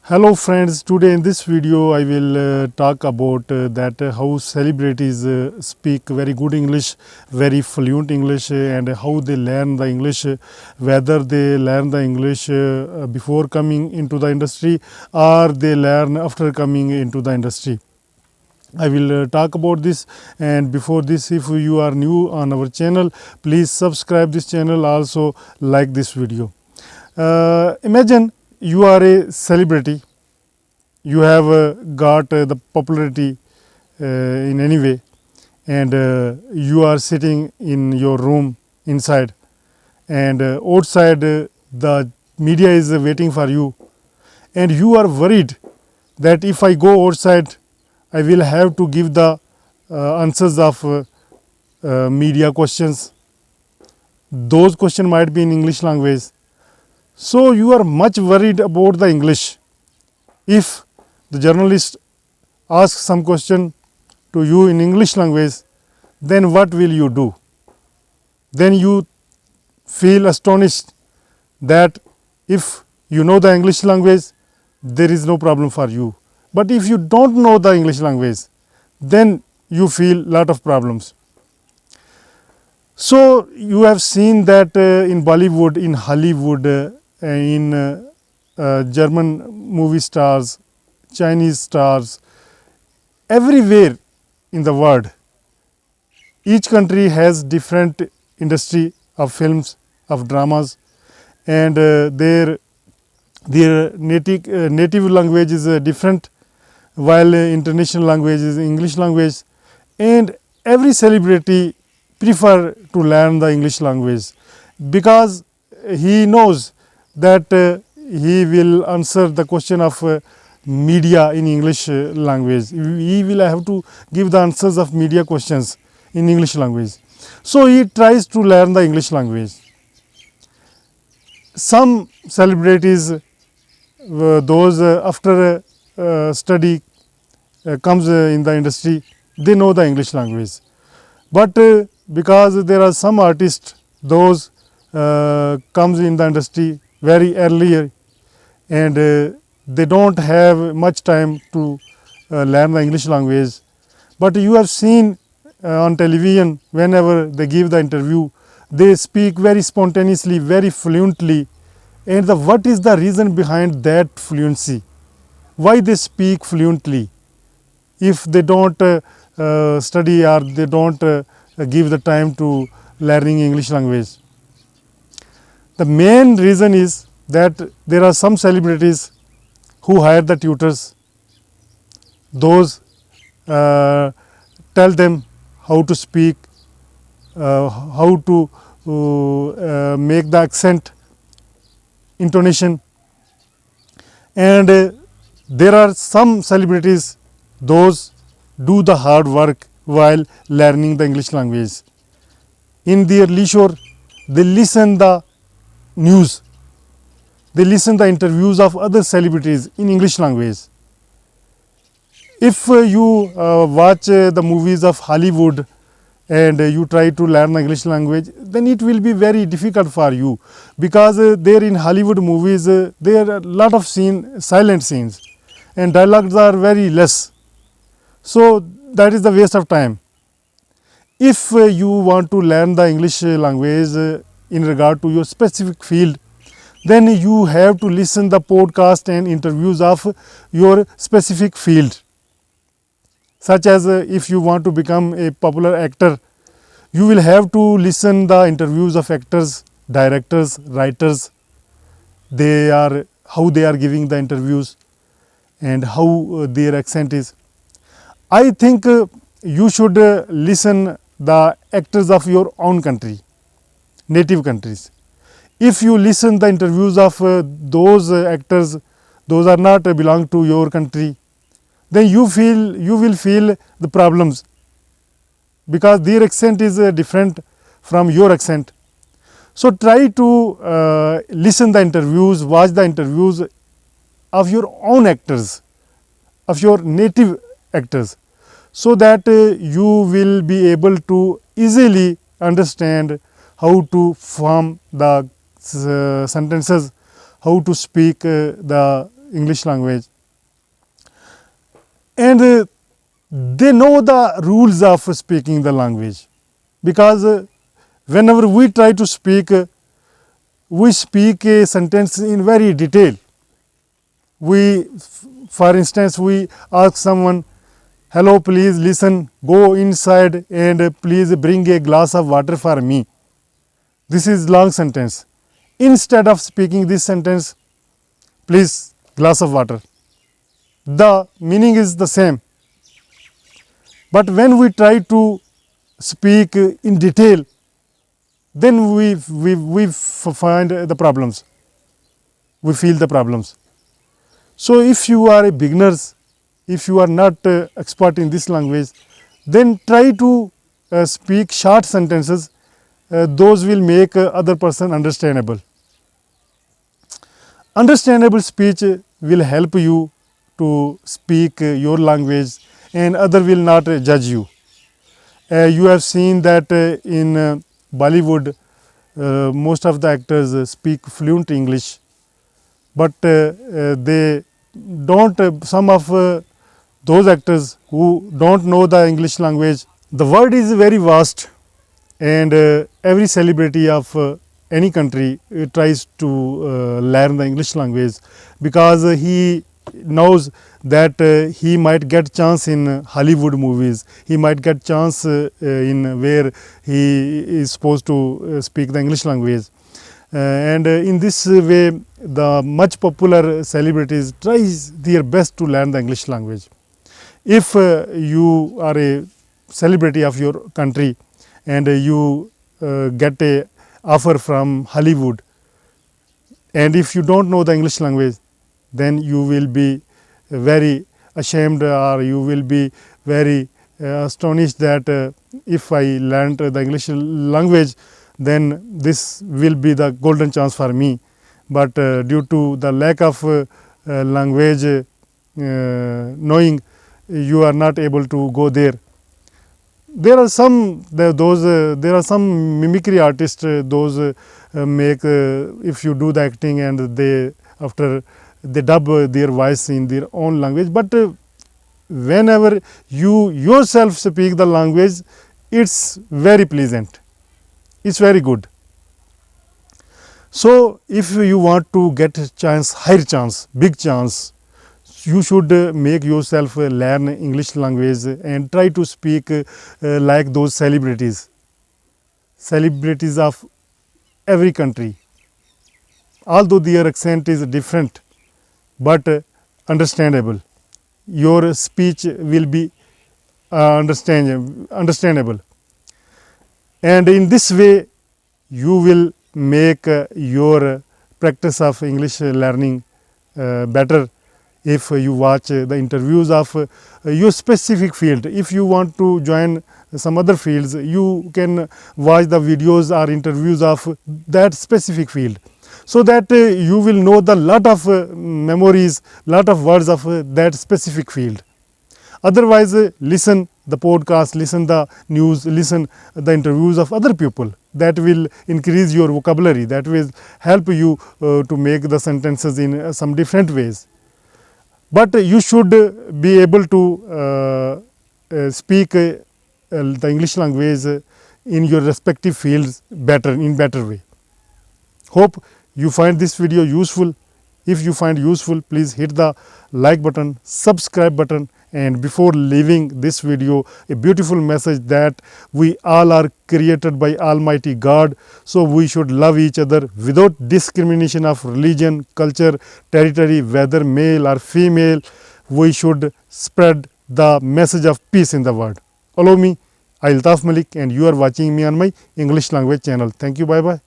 Hello friends, today in this video I will talk about that how celebrities speak very good English, very fluent English and how they learn the English, whether they learn the English before coming into the industry or they learn after coming into the industry. I will talk about this, and before this, if you are new on our channel, please subscribe this channel, also like this video. Imagine you are a celebrity, you have got the popularity in any way, and you are sitting in your room inside, and outside the media is waiting for you, and you are worried that if I go outside I will have to give the answers of media questions. Those questions might be in English language. So you are much worried about the English. If the journalist asks some question to you in English language, then what will you do? Then you feel astonished that if you know the English language, there is no problem for you. But if you don't know the English language, then you feel lot of problems. So you have seen that in Bollywood, in Hollywood, in German movie stars, Chinese stars, everywhere in the world, each country has different industry of films, of dramas, and their native language is different, while international language is English language, and every celebrity prefer to learn the English language because he knows that he will answer the question of media in English language. He will have to give the answers of media questions in English language. So he tries to learn the English language. Some celebrities, those after study comes in the industry, they know the English language. But because there are some artists, those comes in the industry very early, and they don't have much time to learn the English language. But you have seen on television, whenever they give the interview, they speak very spontaneously, very fluently. And what is the reason behind that fluency? Why they speak fluently? If they don't study or they don't give the time to learning English language. The main reason is that there are some celebrities who hire the tutors. Those tell them how to speak, how to make the accent, intonation, and there are some celebrities, those do the hard work while learning the English language. In their leisure, they listen the news, they listen the interviews of other celebrities in English language. If you watch the movies of Hollywood and you try to learn the English language, then it will be very difficult for you, because there in Hollywood movies there are a lot of silent scenes, and dialogues are very less. So that is the waste of time. If you want to learn the English language in regard to your specific field, then you have to listen the podcast and interviews of your specific field. Such as if you want to become a popular actor, you will have to listen the interviews of actors, directors, writers. How they are giving the interviews and how their accent is. I think you should listen the actors of your own country, native countries. If you listen the interviews of those actors, those are not belong to your country, then you will feel the problems, because their accent is different from your accent. So try to listen the interviews, watch the interviews of your own actors, of your native actors, so that you will be able to easily understand how to form the sentences, how to speak the English language, and they know the rules of speaking the language, because whenever we try to speak, we speak a sentence in very detail. For instance, we ask someone, hello, please listen, go inside and please bring a glass of water for me. This is long sentence. Instead of speaking this sentence, please, glass of water, the meaning is the same. But when we try to speak in detail, then we find the problems. We feel the problems. So if you are a beginners, if you are not expert in this language, then try to speak short sentences. Those will make other person understandable. Understandable speech will help you to speak your language, and other will not judge you. You have seen that in Bollywood, most of the actors speak fluent English, but they don't, some of those actors who don't know the English language. The world is very vast, and every celebrity of any country tries to learn the English language, because he knows that he might get chance in Hollywood movies, he might get chance in where he is supposed to speak the English language. And in this way, the much popular celebrities tries their best to learn the English language. If you are a celebrity of your country and you get a offer from Hollywood, and if you don't know the English language, then you will be very ashamed, or you will be very astonished that if I learned the English language, then this will be the golden chance for me. But due to the lack of language knowing, you are not able to go there. There are some mimicry artists, those make, if you do the acting and they after they dub their voice in their own language, but whenever you yourself speak the language, it's very pleasant, it's very good. So if you want to get a chance, higher chance, big chance, you should make yourself learn English language and try to speak like those celebrities of every country. Although their accent is different, but understandable. Your speech will be understandable. And in this way, you will make your practice of English learning better. If you watch the interviews of your specific field, if you want to join some other fields, you can watch the videos or interviews of that specific field, so that you will know the lot of memories, lot of words of that specific field. Otherwise, listen the podcast, listen the news, listen the interviews of other people. That will increase your vocabulary, that will help you to make the sentences in some different ways. But you should be able to speak the English language in your respective fields better, in better way. Hope you find this video useful. If you find useful, please hit the like button, subscribe button, and before leaving this video, a beautiful message that we all are created by Almighty God, so we should love each other without discrimination of religion, culture, territory, whether male or female. We should spread the message of peace in the world. Follow me, Altaf Malik, and you are watching me on my English language channel. Thank you, bye bye.